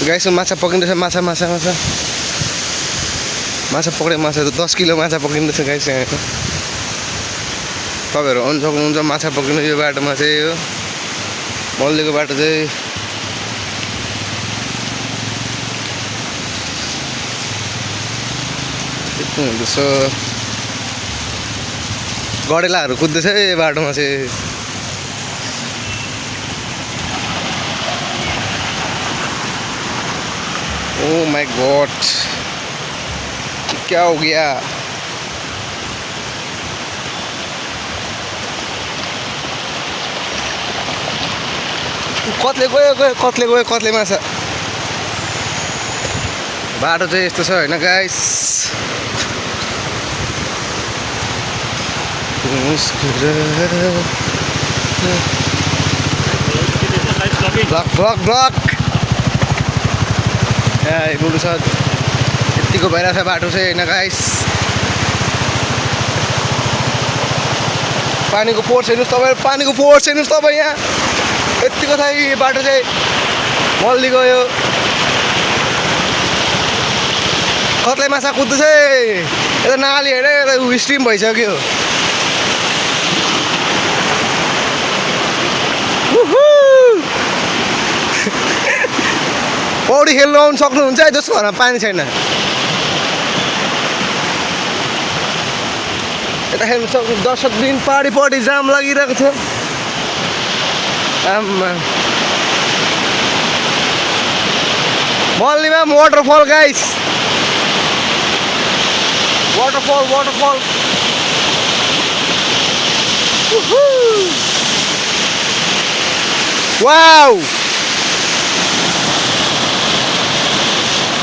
guys माछा पक्रिँदैछ माछा माछा माछा माछा पक्रे माछा त 10 किलो माछा पक्रिँदैछ गाइस यहाँ तपाईँहरू आउनु सक्नुहुन्छ माछा पक्रिनु यो बाटोमा चाहिँ यो मल्लीको बाटो चाहिँ हुँदैछ गडेलाहरू कुद्दैछ यो बाटोमा चाहिँ ओ माय गॉड क्या हो गया कत्ले गयो कत्ले माछा बाटो चाहिँ यस्तो छ हैन गाइस ब्लक गुरु छ यतिको भइरहेछ बाटो चाहिँ हैन गाइस पानीको फोर्स हेर्नुस् तपाईँ यहाँ यतिको छ यी बाटो चाहिँ मल्ली गयो कत्ले माछा कुद्दैछ यता नाली हेरे यता स्ट्रिम भइसक्यो पौडी खेल्नु आउनु सक्नुहुन्छ है जसको घरमा पानी छैन यता खेल्नु सक्नु 10 दिन पहाडी जाम लागिरहेको छ आम्मा मल्लीमा वाटरफल गाइस वाटरफल वाउ